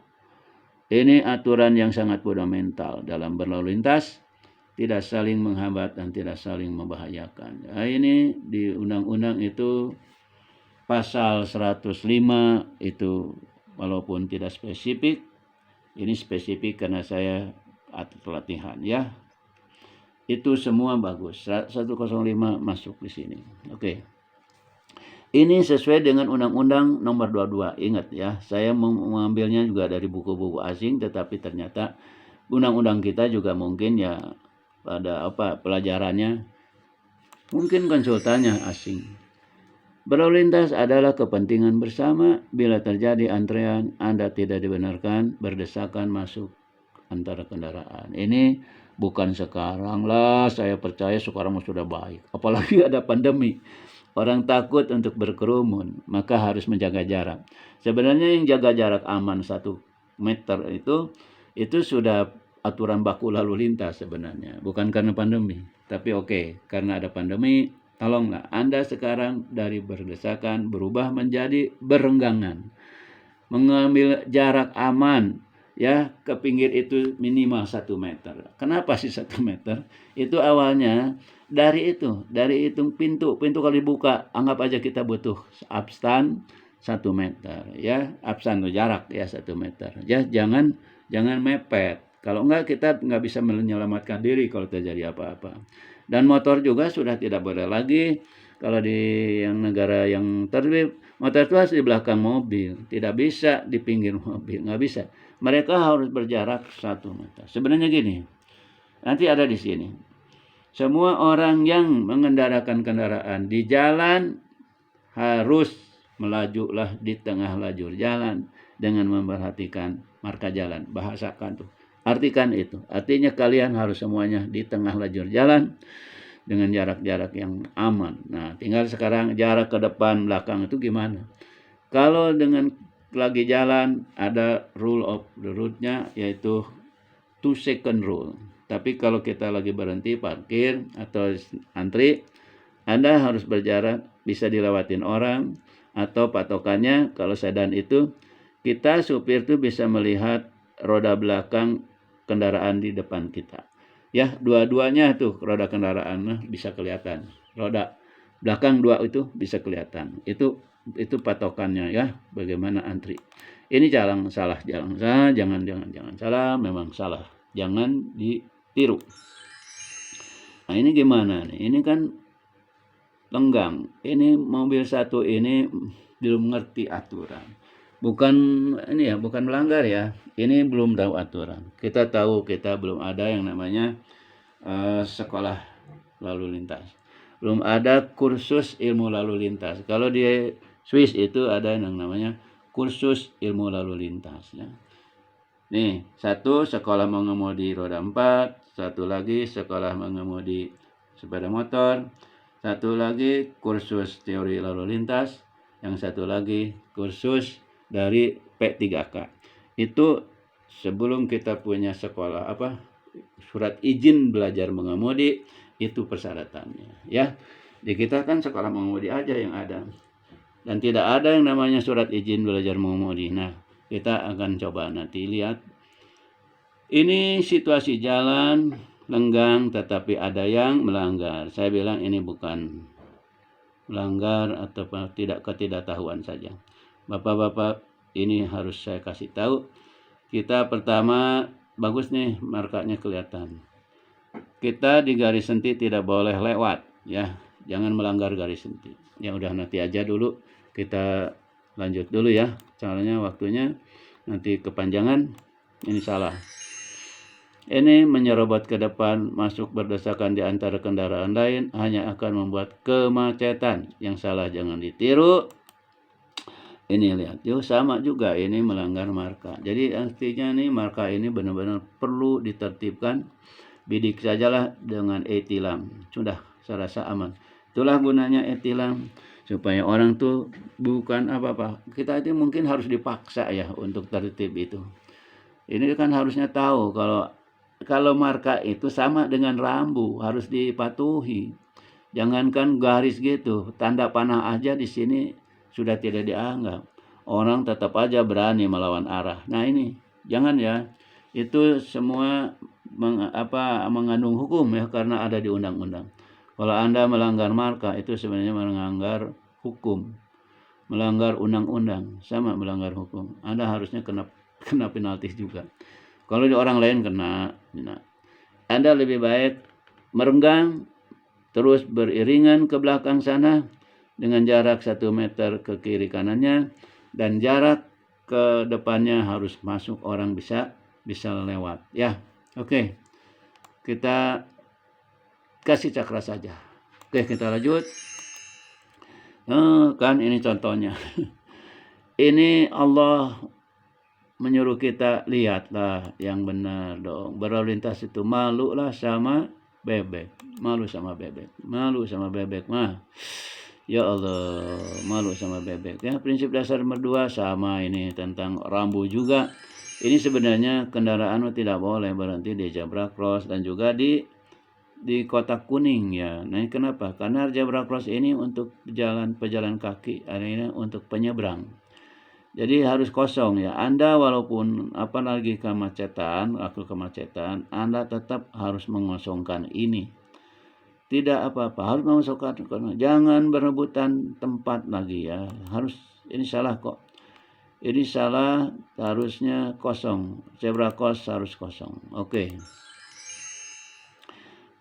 Ini aturan yang sangat fundamental dalam berlalu lintas, tidak saling menghambat dan tidak saling membahayakan. Nah, ini di undang-undang itu pasal 105 itu walaupun tidak spesifik, ini spesifik karena saya atlet pelatihan ya. Itu semua bagus. 105 masuk di sini. Oke. Ini sesuai dengan Undang-Undang Nomor 22. Ingat ya, saya mengambilnya juga dari buku-buku asing, tetapi ternyata undang-undang kita juga mungkin ya pada pelajarannya mungkin konsultannya asing. Berlalu lintas adalah kepentingan bersama. Bila terjadi antrean, Anda tidak dibenarkan berdesakan masuk antara kendaraan. Ini bukan sekarang lah, saya percaya sekarang sudah baik. Apalagi ada pandemi. Orang takut untuk berkerumun, maka harus menjaga jarak. Sebenarnya yang jaga jarak aman 1 meter itu sudah aturan baku lalu lintas sebenarnya. Bukan karena pandemi. Tapi oke, karena ada pandemi, tolonglah Anda sekarang dari berdesakan berubah menjadi berenggangan. Mengambil jarak aman ya, ke pinggir itu minimal 1 meter. Kenapa sih 1 meter? Itu awalnya dari pintu kalau dibuka, anggap aja kita butuh abstan 1 meter ya, abstan jarak ya 1 meter. Ya jangan mepet. Kalau enggak kita nggak bisa menyelamatkan diri kalau terjadi apa-apa. Dan motor juga sudah tidak boleh lagi. Kalau di yang negara yang tertib, motor itu harus di belakang mobil, tidak bisa di pinggir mobil, nggak bisa. Mereka harus berjarak 1 meter. Sebenarnya gini, nanti ada di sini. Semua orang yang mengendarakan kendaraan di jalan harus melajulah di tengah lajur jalan dengan memperhatikan marka jalan. Bahasakan tuh. Artikan itu. Artinya kalian harus semuanya di tengah lajur jalan dengan jarak-jarak yang aman. Nah, tinggal sekarang jarak ke depan belakang itu gimana? Kalau dengan lagi jalan ada rule of the road-nya, yaitu 2 second rule. Tapi kalau kita lagi berhenti parkir atau antri, Anda harus berjarak, bisa dilewatin orang, atau patokannya kalau sedan itu kita supir tuh bisa melihat roda belakang kendaraan di depan kita. Ya, dua-duanya tuh roda kendaraan bisa kelihatan. Roda belakang 2 itu bisa kelihatan. Itu patokannya ya, bagaimana antri. Ini jangan salah, jangan salah, memang salah. Jangan ditiru. Nah, ini gimana nih? Ini kan lenggang. Ini mobil satu ini belum ngerti aturan. Bukan melanggar ya. Ini belum tahu aturan. Kita tahu kita belum ada yang namanya sekolah lalu lintas. Belum ada kursus ilmu lalu lintas. Kalau di Swiss itu ada yang namanya kursus ilmu lalu lintas ya. Nih, satu sekolah mengemudi roda 4, satu lagi sekolah mengemudi sepeda motor, satu lagi kursus teori lalu lintas, yang satu lagi kursus dari P3K. Itu sebelum kita punya sekolah surat izin belajar mengemudi, itu persyaratannya ya. Di kita kan sekolah mengemudi aja yang ada, dan tidak ada yang namanya surat izin belajar mengemudi. Nah, kita akan coba nanti lihat. Ini situasi jalan lenggang tetapi ada yang melanggar. Saya bilang ini bukan melanggar atau ketidaktahuan saja. Bapak-bapak, ini harus saya kasih tahu. Kita pertama, bagus nih markanya kelihatan. Kita di garis senti tidak boleh lewat ya. Jangan melanggar garis senti. Ya udah, nanti aja dulu. Kita lanjut dulu ya. Caranya waktunya nanti kepanjangan. Ini salah. Ini menyerobot ke depan, masuk berdesakan di antara kendaraan lain, hanya akan membuat kemacetan. Yang salah jangan ditiru. Ini lihat, sama juga ini melanggar marka. Jadi artinya nih marka ini benar-benar perlu ditertibkan. Bidik sajalah dengan e-tilang. Sudah, saya rasa aman. Itulah gunanya e-tilang, supaya orang tuh bukan apa-apa. Kita itu mungkin harus dipaksa ya untuk tertib itu. Ini kan harusnya tahu kalau marka itu sama dengan rambu, harus dipatuhi. Jangankan garis gitu, tanda panah aja di sini sudah tidak dianggap. Orang tetap aja berani melawan arah. Nah ini, jangan ya. Itu semua mengandung hukum ya, karena ada di undang-undang. Kalau Anda melanggar marka, itu sebenarnya melanggar hukum. Melanggar undang-undang, sama melanggar hukum. Anda harusnya kena penalti juga. Kalau di orang lain kena. Nah, Anda lebih baik merenggang, terus beriringan ke belakang sana dengan jarak 1 meter ke kiri kanannya, dan jarak ke depannya harus masuk, orang bisa lewat ya. Oke, kita kasih cakra saja. Oke, kita lanjut. Kan ini contohnya. Ini Allah menyuruh kita, lihatlah yang benar dong. Berlalu lintas itu malulah sama bebek. Malu sama bebek mah. Ya Allah, malu sama bebek. Ya, prinsip dasar nomor 2 sama ini tentang rambu juga. Ini sebenarnya kendaraan tidak boleh berhenti di zebra cross dan juga di kotak kuning ya. Nah, kenapa? Karena zebra cross ini untuk pejalan kaki, ini untuk penyeberang. Jadi harus kosong ya. Anda walaupun apalagi kemacetan, Anda tetap harus mengosongkan ini. Tidak apa-apa, harus mengosongkan. Jangan berebutan tempat lagi ya. Harus, ini salah kok. Ini salah, harusnya kosong. Zebra cross harus kosong. Oke.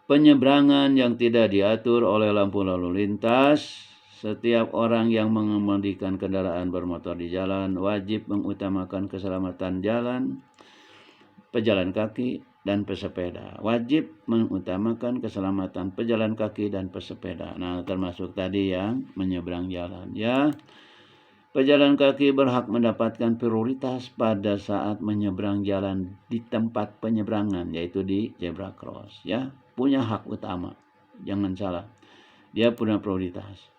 Penyeberangan yang tidak diatur oleh lampu lalu lintas. Setiap orang yang mengemudikan kendaraan bermotor di jalan wajib mengutamakan keselamatan jalan, pejalan kaki, dan pesepeda. Wajib mengutamakan keselamatan pejalan kaki dan pesepeda. Nah, termasuk tadi yang menyeberang jalan ya. Pejalan kaki berhak mendapatkan prioritas pada saat menyeberang jalan di tempat penyeberangan, yaitu di zebra cross ya. Punya hak utama. Jangan salah. Dia punya prioritas.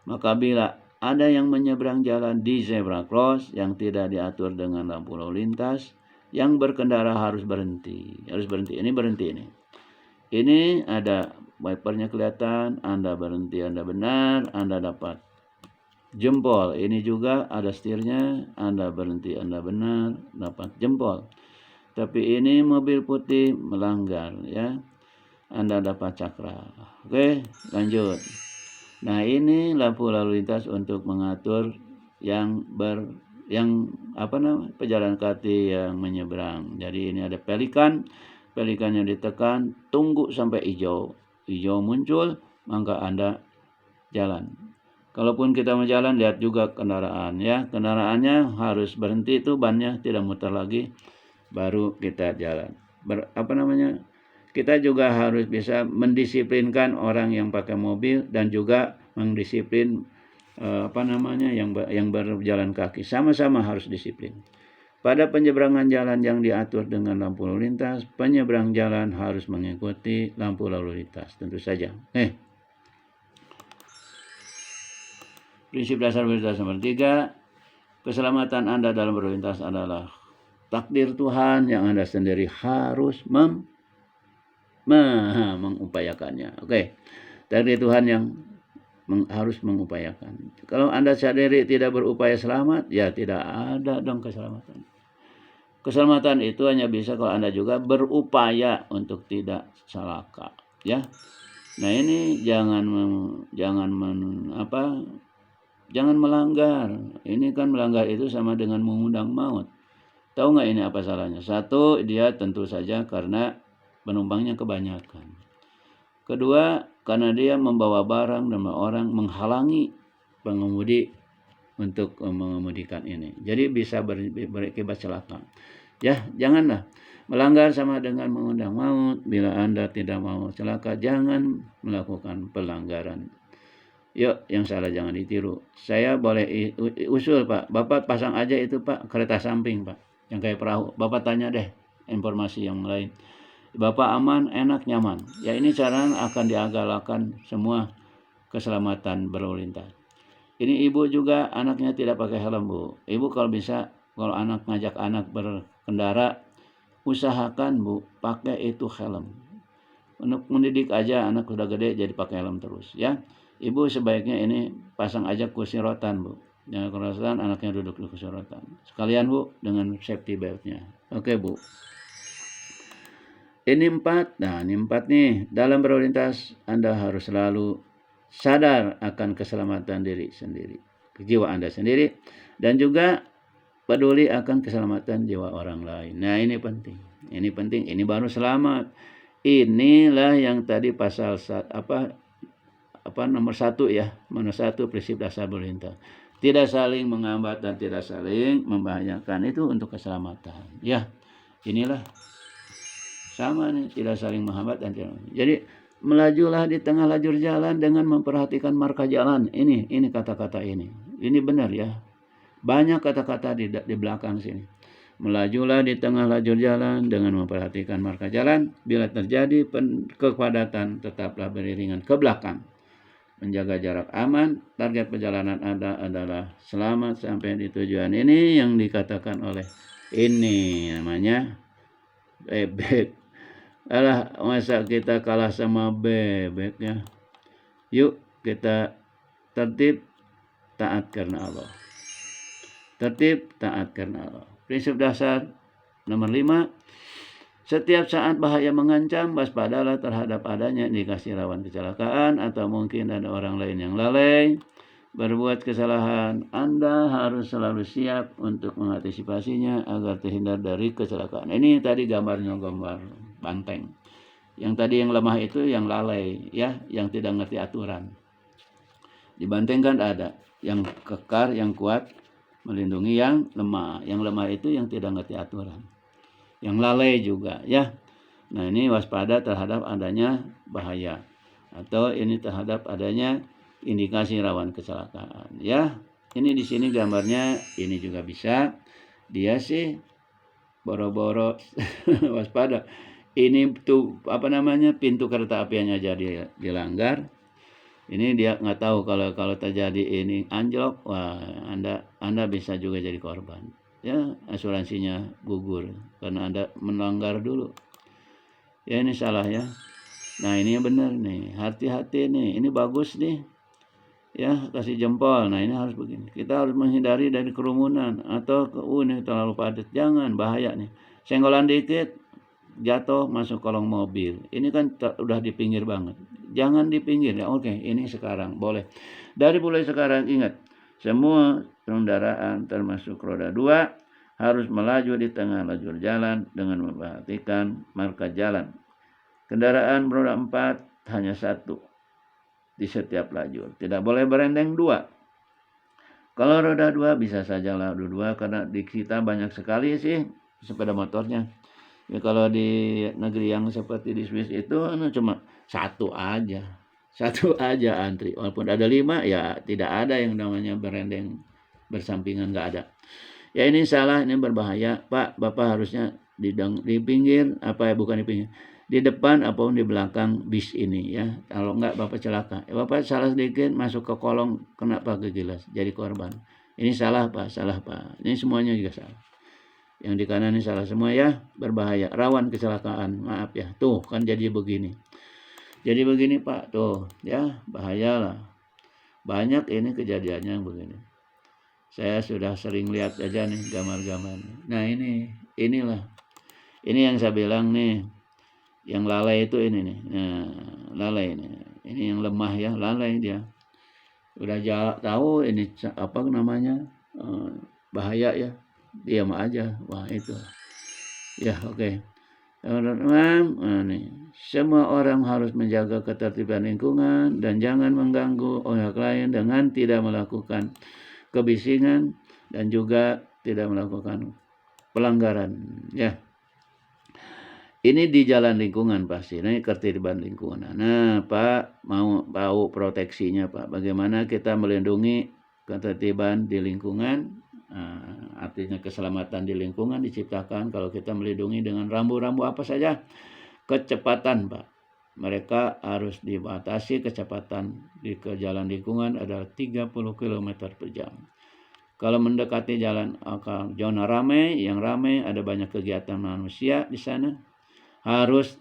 Maka bila Ada yang menyeberang jalan di zebra cross yang tidak diatur dengan lampu lalu lintas. Yang berkendara harus berhenti. Ini berhenti ini. Ini ada wipernya kelihatan, Anda berhenti, Anda benar, Anda dapat jempol. Ini juga ada setirnya, Anda berhenti, Anda benar, dapat jempol. Tapi ini mobil putih melanggar, ya. Anda dapat cakra. Oke, lanjut. Nah, ini lampu lalu lintas untuk mengatur yang pejalan kaki yang menyeberang. Jadi ini ada pelikannya ditekan, tunggu sampai hijau muncul, maka Anda jalan. Kalaupun kita mau jalan, lihat juga kendaraan, ya. Kendaraannya harus berhenti, itu bannya tidak muter lagi, baru kita jalan. Kita juga harus bisa mendisiplinkan orang yang pakai mobil dan juga mendisiplin yang berjalan kaki. Sama-sama harus disiplin. Pada penyeberangan jalan yang diatur dengan lampu lalu lintas, penyeberang jalan harus mengikuti lampu lalu lintas, tentu saja. Prinsip dasar berlalu lintas nomor 3, keselamatan Anda dalam berlalu lintas adalah takdir Tuhan yang Anda sendiri harus mengupayakannya. Oke, takdir Tuhan yang harus mengupayakan. Kalau Anda sendiri tidak berupaya selamat, ya tidak ada dong keselamatan. Keselamatan itu hanya bisa kalau Anda juga berupaya untuk tidak celaka, ya. Nah, ini jangan melanggar. Ini kan melanggar itu sama dengan mengundang maut. Tahu nggak ini apa salahnya? Satu, dia tentu saja karena penumpangnya kebanyakan. Kedua, karena dia membawa barang dan orang menghalangi pengemudi untuk mengemudikan ini. Jadi bisa berakibat celaka. Ya, janganlah. Melanggar sama dengan mengundang maut. Bila Anda tidak mau celaka, jangan melakukan pelanggaran. Yuk, yang salah jangan ditiru. Saya boleh usul, Pak. Bapak pasang aja itu, Pak, kereta samping, Pak. Yang kayak perahu. Bapak tanya deh informasi yang lain. Bapak aman, enak, nyaman. Ya, ini cara akan diagalakan semua keselamatan berlalu lintas. Ini ibu juga anaknya tidak pakai helm, Bu. Ibu kalau bisa, kalau ngajak anak berkendara, usahakan, Bu, pakai itu helm. Untuk mendidik aja anak sudah gede jadi pakai helm terus, ya. Ibu sebaiknya ini pasang aja kursi rotan, Bu. Jangan kursi rotan, anaknya duduk di kursi rotan. Sekalian, Bu, dengan safety beltnya. Oke, Bu. Ini 4. Nah, ini 4 nih. Dalam berlalu lintas, Anda harus selalu sadar akan keselamatan diri sendiri, jiwa Anda sendiri, dan juga peduli akan keselamatan jiwa orang lain. Nah, ini penting. Ini baru selamat. Inilah yang tadi pasal nomor 1, ya. Nomor 1 prinsip dasar berlalu lintas. Tidak saling menghambat dan tidak saling membahayakan, itu untuk keselamatan. Ya, inilah sama nih, tidak saling menghambat dan tidak. Jadi melajulah di tengah lajur jalan dengan memperhatikan marka jalan. Ini kata-kata ini. Ini benar, ya. Banyak kata-kata di belakang sini. Melajulah di tengah lajur jalan dengan memperhatikan marka jalan. Bila terjadi kepadatan, tetaplah beriringan ke belakang. Menjaga jarak aman. Target perjalanan Anda adalah selamat sampai di tujuan. Ini yang dikatakan oleh ini namanya bebek. Alah, masa kita kalah sama bebek, ya. Yuk kita tertib, taat karena Allah. Tertib, taat karena Allah. Prinsip dasar nomor 5, setiap saat bahaya mengancam, waspadalah terhadap adanya indikasi rawan kecelakaan atau mungkin ada orang lain yang lalai berbuat kesalahan. Anda harus selalu siap untuk mengantisipasinya agar terhindar dari kecelakaan. Ini tadi gambarnya gambar banteng. Yang tadi yang lemah itu yang lalai, ya, yang tidak ngerti aturan. Di banteng kan ada yang kekar, yang kuat melindungi yang lemah. Yang lemah itu yang tidak ngerti aturan. Yang lalai juga, ya. Nah, ini waspada terhadap adanya bahaya atau ini terhadap adanya indikasi rawan kecelakaan, ya. Ini di sini gambarnya, ini juga bisa. Dia sih boro-boro waspada. Ini tuh pintu kereta apiannya jadi dilanggar. Ini dia nggak tahu kalau terjadi ini anjlok, wah Anda bisa juga jadi korban. Ya, asuransinya gugur karena Anda melanggar dulu. Ya ini salah ya. Nah ini yang benar nih, hati-hati nih, ini bagus nih. Ya kasih jempol. Nah ini harus begini. Kita harus menghindari dari kerumunan atau ini terlalu padat. Jangan, bahaya nih. Senggolan dikit jatuh masuk kolong mobil. Ini kan udah di pinggir banget. Jangan di pinggir ya. Oke, ini sekarang boleh. Dari mulai sekarang ingat, semua kendaraan termasuk roda 2 harus melaju di tengah lajur jalan dengan memperhatikan marka jalan. Kendaraan beroda 4 hanya 1 di setiap lajur. Tidak boleh berendeng 2. Kalau roda 2 bisa saja roda 2 karena di kita banyak sekali sih sepeda motornya. Ya kalau di negeri yang seperti di Swiss itu cuma 1 aja. 1 aja antri. Walaupun ada 5 ya tidak ada yang namanya berendeng bersampingan, nggak ada. Ya ini salah, ini berbahaya. Pak, Bapak harusnya di pinggir, bukan di pinggir. Di depan ataupun di belakang bis ini ya. Kalau enggak Bapak celaka. Bapak salah sedikit masuk ke kolong kena pakai gelas jadi korban. Ini salah Pak, salah Pak. Ini semuanya juga salah. Yang di kanan ini salah semua ya, berbahaya, rawan kecelakaan. Maaf ya. Tuh kan jadi begini. Jadi begini Pak, tuh ya, bahayalah. Banyak ini kejadiannya begini. Saya sudah sering lihat aja nih gambar-gambar. Nah inilah. Ini yang saya bilang nih, yang lalai itu ini nih. Nah, lalai ini. Ini yang lemah ya, lalai dia. Udah tahu ini apa namanya? Bahaya ya. Diam aja. Wah, itu. Ya, oke. Teman-teman, nih. Semua orang harus menjaga ketertiban lingkungan dan jangan mengganggu orang lain dengan tidak melakukan kebisingan dan juga tidak melakukan pelanggaran ya. Ini di jalan lingkungan pasti, ini ketertiban lingkungan. Nah Pak, mau tahu proteksinya Pak, bagaimana kita melindungi ketertiban di lingkungan. Artinya keselamatan di lingkungan diciptakan kalau kita melindungi dengan rambu-rambu apa saja. Kecepatan Pak, mereka harus dibatasi kecepatan di jalan lingkungan adalah 30 km per jam. Kalau mendekati jalan zona ramai, yang ramai ada banyak kegiatan manusia di sana, harus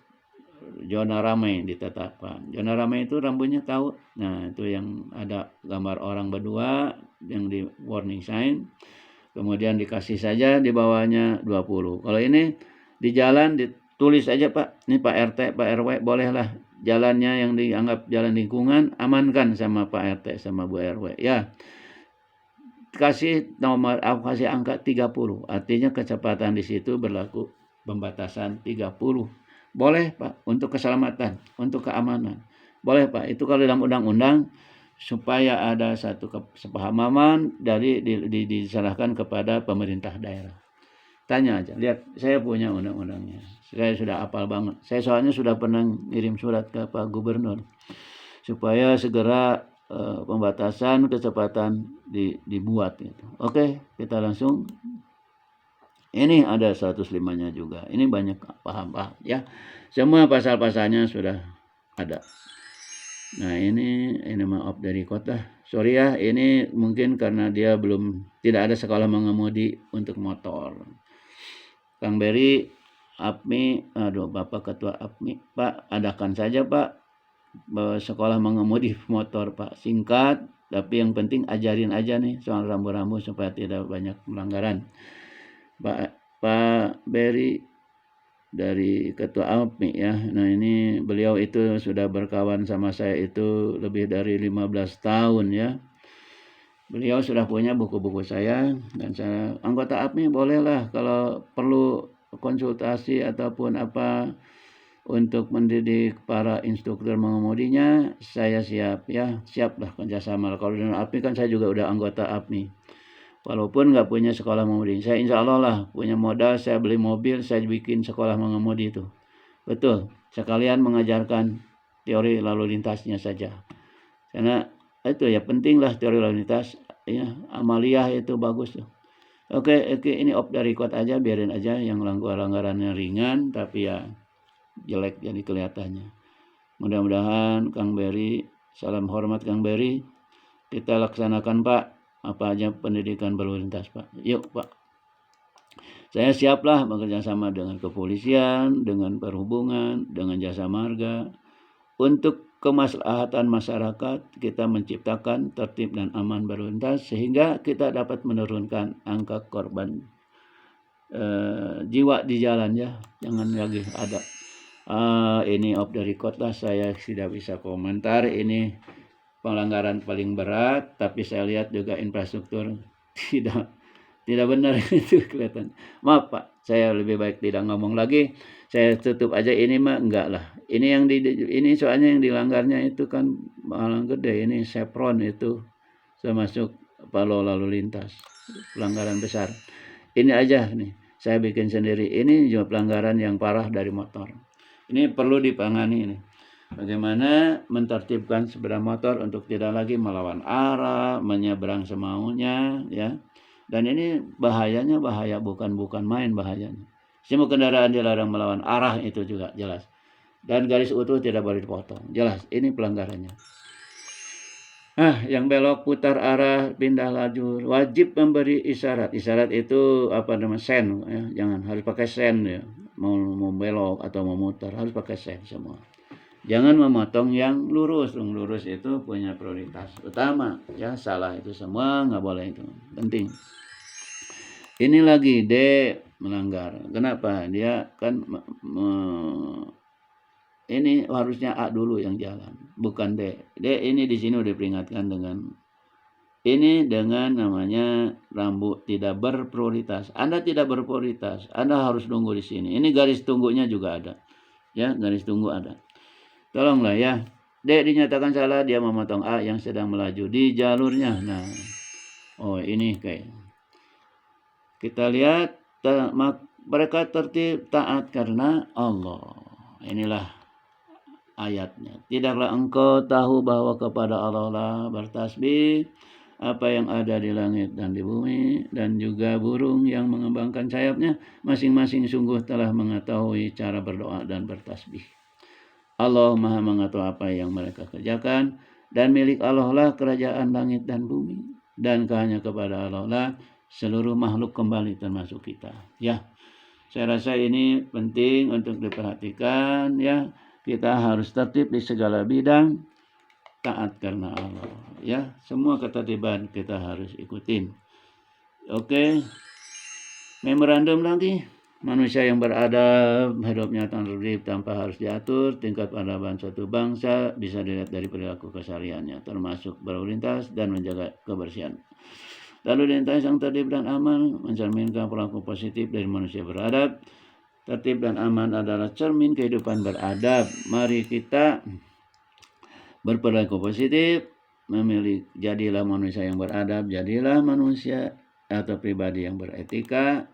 zona ramai ditetapkan. Zona ramai itu rambunya tahu. Nah, itu yang ada gambar orang berdua yang di warning sign. Kemudian dikasih saja di bawahnya 20. Kalau ini di jalan ditulis aja Pak. Ini Pak RT, Pak RW bolehlah jalannya yang dianggap jalan lingkungan amankan sama Pak RT sama Bu RW. Ya. Kasih nomor, kasih angka 30. Artinya kecepatan di situ berlaku pembatasan 30. Boleh Pak, untuk keselamatan, untuk keamanan. Boleh Pak, itu kalau dalam undang-undang supaya ada satu kesepahaman dari diserahkan kepada pemerintah daerah. Tanya aja, lihat saya punya undang-undangnya. Saya sudah hafal banget. Saya soalnya sudah pernah ngirim surat ke Pak Gubernur supaya segera pembatasan kecepatan dibuat gitu. Oke, kita langsung. Ini ada 105-nya juga. Ini banyak paham ya. Semua pasal-pasalnya sudah ada. Nah, ini maaf dari kota. Sorry ya, ini mungkin karena dia tidak ada sekolah mengemudi untuk motor. Kang Beri, APMI, Bapak Ketua APMI, Pak, adakan saja Pak sekolah mengemudi motor Pak, singkat tapi yang penting ajarin aja nih soal rambu-rambu supaya tidak banyak pelanggaran. Pak Beri dari Ketua APMI ya. Nah ini beliau itu sudah berkawan sama saya itu lebih dari 15 tahun ya. Beliau sudah punya buku-buku saya dan saya anggota APMI bolehlah kalau perlu konsultasi ataupun apa untuk mendidik para instruktur mengemudinya, saya siap ya, siaplah kerjasama. Kalau dengan APMI kan saya juga udah anggota APMI. Walaupun nggak punya sekolah mengemudi, saya insya Allah lah punya modal, saya beli mobil, saya bikin sekolah mengemudi itu. Betul, sekalian mengajarkan teori lalu lintasnya saja. Karena itu ya penting lah teori lalu lintas, ya amaliyah itu bagus tuh. Oke, ini off the record aja, biarin aja yang langgarannya ringan, tapi ya jelek jadi kelihatannya. Mudah-mudahan Kang Beri Salam hormat Kang Beri. Kita laksanakan Pak, apa aja pendidikan berlalu lintas Pak. Yuk Pak. Saya siaplah bekerja sama dengan kepolisian, dengan perhubungan, dengan jasa marga. Untuk kemaslahatan masyarakat, kita menciptakan tertib dan aman berlalu lintas sehingga kita dapat menurunkan angka korban jiwa di jalan ya. Jangan lagi ada ini off the record lah, saya tidak bisa komentar. Ini pelanggaran paling berat, tapi saya lihat juga infrastruktur tidak benar itu kelihatan. Maaf Pak, saya lebih baik tidak ngomong lagi. Saya tutup aja ini mah enggak lah. Ini yang ini soalnya yang dilanggarnya itu kan malang gede, ini Chevron itu termasuk Palo lalu lintas. Pelanggaran besar. Ini aja nih, saya bikin sendiri. Ini juga pelanggaran yang parah dari motor. Ini perlu dipangani ini. Bagaimana mentertibkan sepeda motor untuk tidak lagi melawan arah, menyeberang semaunya ya. Dan ini bahayanya bahaya bukan main bahayanya. Semua kendaraan dilarang melawan arah itu juga jelas. Dan garis utuh tidak boleh dipotong. Jelas ini pelanggarannya. Yang belok putar arah pindah lajur wajib memberi isyarat. Isyarat itu apa namanya sen ya. Jangan harus pakai sen ya. Mau belok atau mau mutar harus pakai sen semua. Jangan memotong yang lurus. Yang lurus itu punya prioritas utama ya. Salah itu semua nggak boleh itu. Penting. Ini lagi D melanggar. Kenapa? Dia kan ini harusnya A dulu yang jalan, bukan D. D ini di sini udah diperingatkan dengan ini dengan namanya rambu tidak berprioritas. Anda tidak berprioritas, Anda harus tunggu di sini. Ini garis tunggunya juga ada. Ya, garis tunggu ada. Tolonglah ya. D dinyatakan salah, dia memotong A yang sedang melaju di jalurnya. Nah, ini kayak kita lihat mereka tertib taat karena Allah. Inilah ayatnya. Tidaklah engkau tahu bahwa kepada Allah lah bertasbih apa yang ada di langit dan di bumi dan juga burung yang mengembangkan sayapnya, masing-masing sungguh telah mengetahui cara berdoa dan bertasbih. Allah Maha mengetahui apa yang mereka kerjakan, dan milik Allah lah kerajaan langit dan bumi, dan hanya kepada Allah lah seluruh makhluk kembali termasuk kita. Ya, saya rasa ini penting untuk diperhatikan ya. Kita harus tertib di segala bidang, taat karena Allah. Ya, semua ketertiban kita harus ikutin. Oke. Memorandum lagi. Manusia yang beradab, hidupnya tertib tanpa harus diatur. Tingkat peradaban suatu bangsa bisa dilihat dari perilaku kesehariannya, termasuk berlalu lintas dan menjaga kebersihan. Lalu lintas yang tertib dan aman mencerminkan perilaku positif dari manusia beradab. Tertib dan aman adalah cermin kehidupan beradab. Mari kita berperilaku positif, jadilah manusia yang beradab, jadilah manusia atau pribadi yang beretika,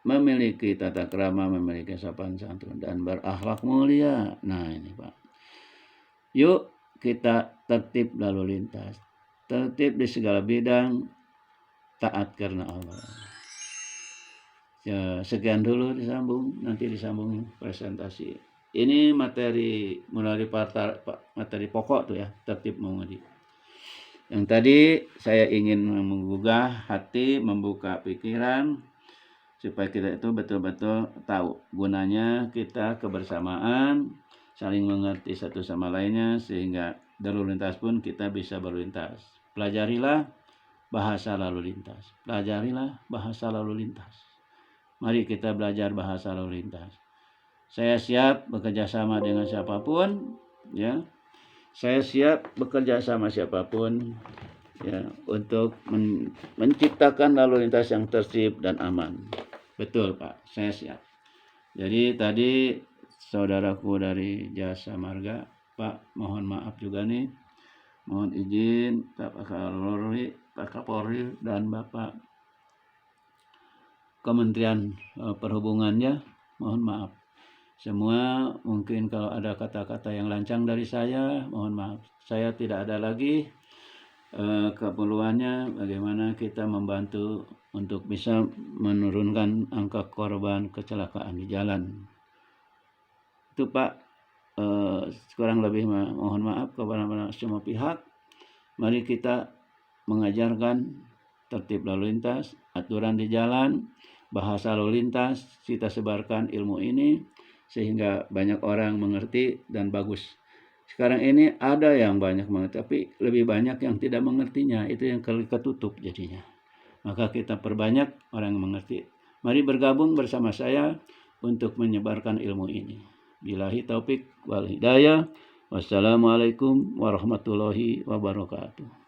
memiliki tata krama, memiliki sopan santun dan berakhlak mulia. Nah ini Pak. Yuk kita tertib lalu lintas, tertib di segala bidang, taat karena Allah. Ya, sekian dulu disambung, nanti disambung presentasi. Ini materi melalui materi pokok tuh ya, tertib mengemudi. Yang tadi saya ingin menggugah hati, membuka pikiran supaya kita itu betul-betul tahu gunanya kita kebersamaan, saling mengerti satu sama lainnya sehingga berlalu lintas pun kita bisa berlalu lintas. Pelajarilah bahasa lalu lintas. Pelajarilah bahasa lalu lintas. Mari kita belajar bahasa lalu lintas. Saya siap bekerja sama dengan siapapun, ya. Saya siap bekerja sama siapapun, ya, untuk menciptakan lalu lintas yang tertib dan aman. Betul Pak, saya siap. Jadi tadi saudaraku dari Jasa Marga, Pak, mohon maaf juga nih. Mohon izin Pak Kapolri dan Bapak Kementerian Perhubungannya, mohon maaf. Semua mungkin kalau ada kata-kata yang lancang dari saya, mohon maaf. Saya tidak ada lagi keperluannya bagaimana kita membantu untuk bisa menurunkan angka korban kecelakaan di jalan. Itu Pak, kurang lebih mohon maaf kepada semua pihak. Mari kita mengajarkan tertib lalu lintas, aturan di jalan, bahasa lalu lintas, kita sebarkan ilmu ini sehingga banyak orang mengerti dan bagus. Sekarang ini ada yang banyak mengerti, tapi lebih banyak yang tidak mengertinya, itu yang ketutup jadinya. Maka kita perbanyak orang yang mengerti. Mari bergabung bersama saya untuk menyebarkan ilmu ini. Billahi taufik wal hidayah. Wassalamualaikum warahmatullahi wabarakatuh.